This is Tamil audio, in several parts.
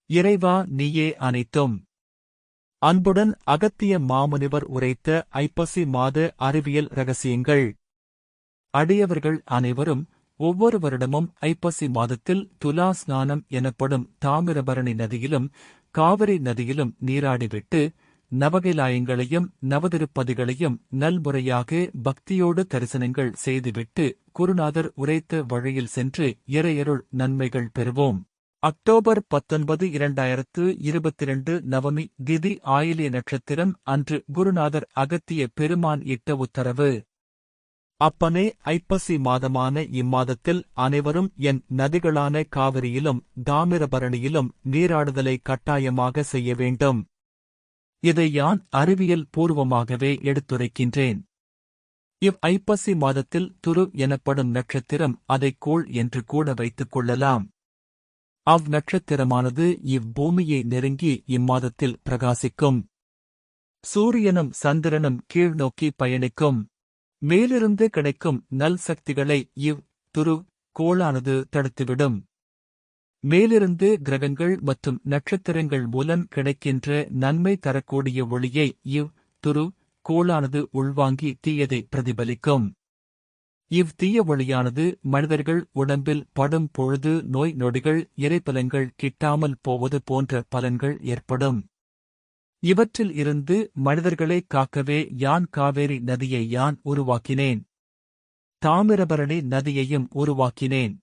இறைவா நீயே அனைத்தும். அன்புடன் அகத்திய மாமுனிவர் உரைத்த ஐப்பசி மாத அறிவியல் ரகசியங்கள். அடியவர்கள் அனைவரும் ஒவ்வொரு வருடமும் ஐப்பசி மாதத்தில் துலா ஸ்நானம் எனப்படும் தாமிரபரணி நதியிலும் காவிரி நதியிலும் நீராடிவிட்டு நவகைலாயங்களையும் நவதிருப்பதிகளையும் நல்முறையாக பக்தியோடு தரிசனங்கள் செய்துவிட்டு குருநாதர் உரைத்த வழியில் சென்று இறையருள் நன்மைகள் பெறுவோம். அக்டோபர் 19, 2022 நவமி திதி ஆயில்ய நட்சத்திரம் அன்று குருநாதர் அகத்திய பெருமான் இட்ட உத்தரவு. அப்பனே, ஐப்பசி மாதமான இம்மாதத்தில் அனைவரும் என் நதிகளான காவிரியிலும் தாமிரபரணியிலும் நீராடுதலை கட்டாயமாக செய்ய வேண்டும். இதை யான் அறிவியல் பூர்வமாகவே எடுத்துரைக்கின்றேன். ஐப்பசி மாதத்தில் துரு எனப்படும் நட்சத்திரம் அதை கோள் என்று கூட வைத்துக் கொள்ளலாம். நட்சத்திரமானது இவ்வூமியை நெருங்கி இம்மாதத்தில் பிரகாசிக்கும். சூரியனும் சந்திரனும் கீழ்நோக்கி பயணிக்கும். மேலிருந்து கிடைக்கும் நல் சக்திகளை துரு கோளானது தடுத்துவிடும். மேலிருந்து கிரகங்கள் மற்றும் நட்சத்திரங்கள் மூலம் கிடைக்கின்ற நன்மை தரக்கூடிய ஒளியை துரு கோளானது உள்வாங்கி தீயதை பிரதிபலிக்கும். தீய ஒளியானது மனிதர்கள் உடம்பில் படும் பொழுது நோய் நொடிகள் இறைப்பலன்கள் கிட்டாமல் போவது போன்ற பலன்கள் ஏற்படும். இவற்றில் இருந்து மனிதர்களை காக்கவே யான் காவேரி நதியை யான் உருவாக்கினேன். தாமிரபரணி நதியையும் உருவாக்கினேன்.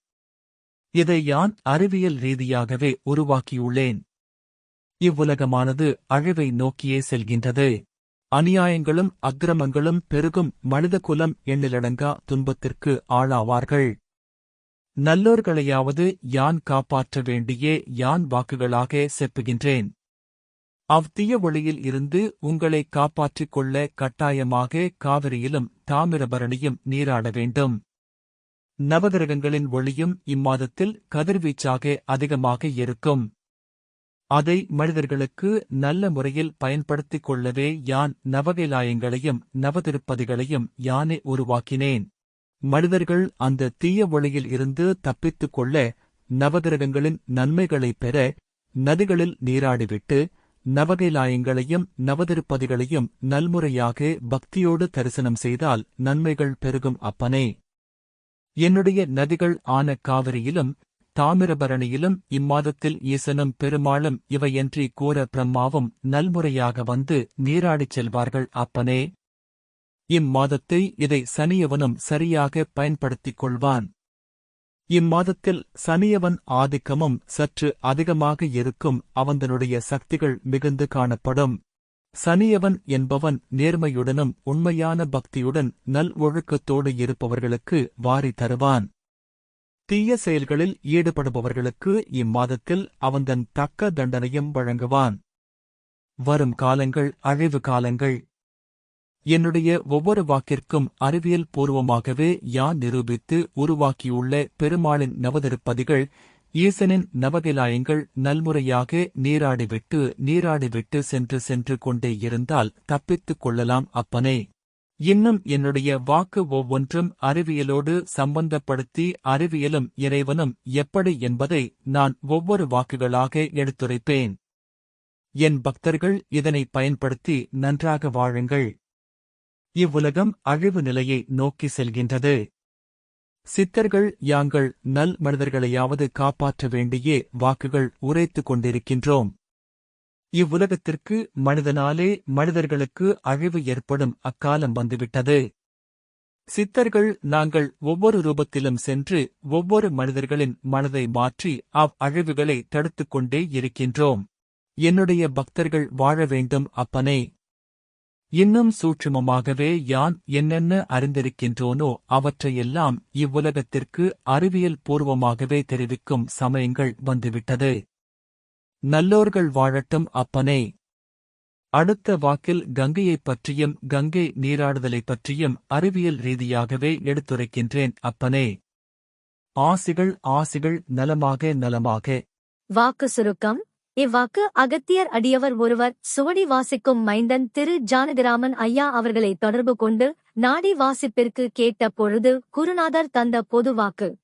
இதை யான் அறிவியல் ரீதியாகவே உருவாக்கியுள்ளேன். இவ்வுலகமானது அழிவை நோக்கியே செல்கின்றது. அநியாயங்களும் அக்கிரமங்களும் பெருகும் மனிதகுலம் எண்ணிலடங்கா துன்பத்திற்கு ஆளாவார்கள். நல்லோர்களையாவது யான் காப்பாற்ற வேண்டியே யான் வாக்குகளாக செப்புகின்றேன். தீய ஒளியில் இருந்து உங்களை காப்பாற்றிக் கொள்ள கட்டாயமாக காவிரியிலும் தாமிரபரணியும் நீராட வேண்டும். நவகிரகங்களின் ஒளியும் இம்மாதத்தில் கதிர்வீச்சாக அதிகமாக இருக்கும். அதை மனிதர்களுக்கு நல்ல முறையில் பயன்படுத்திக் கொள்ளவே யான் நவகைலாயங்களையும் நவதிருப்பதிகளையும் யானே உருவாக்கினேன். மனிதர்கள் அந்த தீய ஒளியில் இருந்து தப்பித்துக் கொள்ள நவகிரகங்களின் நன்மைகளைப் பெற நதிகளில் நீராடிவிட்டு நவகைலாயங்களையும் நவதிருப்பதிகளையும் நல்முறையாக பக்தியோடு தரிசனம் செய்தால் நன்மைகள் பெருகும். அப்பனே, என்னுடைய நதிகள் ஆன காவிரியிலும் தாமிரபரணியிலும் இம்மாதத்தில் ஈசனும் பெருமாளும் இவையன்றி கூற பிரம்மாவும் நல்முறையாக வந்து நீராடிச் செல்வார்கள். அப்பனே, இம்மாதத்தை இதை சனியவனும் சரியாக பயன்படுத்திக் கொள்வான். இம்மாதத்தில் சனியவன் ஆதிக்கமும் சற்று அதிகமாக இருக்கும். அவந்தனுடைய சக்திகள் மிகுந்து காணப்படும். சனியவன் என்பவன் நேர்மையுடனும் உண்மையான பக்தியுடன் நல் ஒழுக்கத்தோடு இருப்பவர்களுக்கு வாரி தருவான். தீய செயல்களில் ஈடுபடுபவர்களுக்கு இம்மாதத்தில் அவன்தன் தக்க தண்டனையும் வழங்குவான். வரும் காலங்கள் அழிவு காலங்கள். என்னுடைய ஒவ்வொரு வாக்கிற்கும் அறிவியல் பூர்வமாகவே யான் நிரூபித்து உருவாக்கியுள்ள பெருமாளின் நவதிருப்பதிகள் ஈசனின் நவகைலாயங்கள் நல்முறையாக நீராடிவிட்டு சென்று கொண்டே இருந்தால் தப்பித்துக் கொள்ளலாம். அப்பனே, இன்னும் என்னுடைய வாக்கு ஒவ்வொன்றும் அறிவியலோடு சம்பந்தப்படுத்தி அறிவியலும் இறைவனும் எப்படி என்பதை நான் ஒவ்வொரு வாக்குகளாக எடுத்துரைப்பேன். என் பக்தர்கள் இதனை பயன்படுத்தி நன்றாக வாழுங்கள். இவ்வுலகம் அழிவு நிலையை நோக்கி செல்கின்றது. சித்தர்கள் யாங்கள் நல் மனிதர்களையாவது காப்பாற்ற வேண்டியே வாக்குகள் உரைத்துக் கொண்டிருக்கின்றோம். இவ்வுலகத்திற்கு மனிதனாலே மனிதர்களுக்கு அழிவு ஏற்படும் அக்காலம் வந்துவிட்டது. சித்தர்கள் நாங்கள் ஒவ்வொரு ரூபத்திலும் சென்று ஒவ்வொரு மனிதர்களின் மனதை மாற்றி அழிவுகளை தடுத்துக் கொண்டே இருக்கின்றோம். என்னுடைய பக்தர்கள் வாழ வேண்டும். அப்பனே, இன்னும் சூட்சுமமாகவே யான் என்னென்ன அறிந்திருக்கின்றோனோ அவற்றையெல்லாம் இவ்வுலகத்திற்கு அறிவியல் பூர்வமாகவே தெரிவிக்கும் சமயங்கள் வந்துவிட்டது. நல்லோர்கள் வாழட்டும். அப்பனே, அடுத்த வாக்கில் கங்கையைப் பற்றியும் கங்கை நீராடுதலைப் பற்றியும் அறிவியல் ரீதியாகவே எடுத்துரைக்கின்றேன். அப்பனே, ஆசிகள் நலமாக. வாக்கு சுருக்கம். இவ்வாக்கு அகத்தியர் அடியவர் ஒருவர் சுவடி வாசிக்கும் மைந்தன் திரு ஜானகிராமன் ஐயா அவர்களை தொடர்பு கொண்டு நாடி வாசிப்பிற்கு கேட்ட பொழுது குருநாதர் தந்த பொது வாக்கு.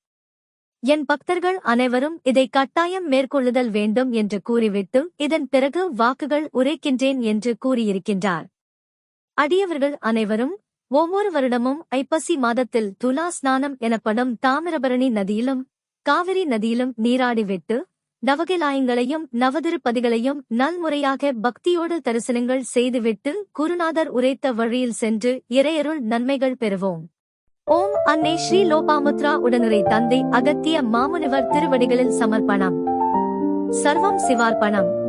என் பக்தர்கள் அனைவரும் இதை கட்டாயம் மேற்கொள்ளுதல் வேண்டும் என்று கூறிவிட்டு இதன் பிறகு வாக்குகள் உரைக்கின்றேன் என்று கூறியிருக்கின்றார். அடியவர்கள் அனைவரும் ஒவ்வொரு வருடமும் ஐப்பசி மாதத்தில் துலா ஸ்நானம் எனப்படும் தாமிரபரணி நதியிலும் காவிரி நதியிலும் நீராடிவிட்டு நவகிலாயங்களையும் நவதிருப்பதிகளையும் நல்முறையாக பக்தியோடு தரிசனங்கள் செய்துவிட்டு குருநாதர் உரைத்த வழியில் சென்று இறையருள் நன்மைகள் பெறுவோம். ஓம் அன்னை ஸ்ரீ லோபாமுத்ரா உடனுரை தந்தை அகத்திய மாமுனிவர் திருவடிகளில் சமர்ப்பணம். சர்வம் சிவார்ப்பணம்.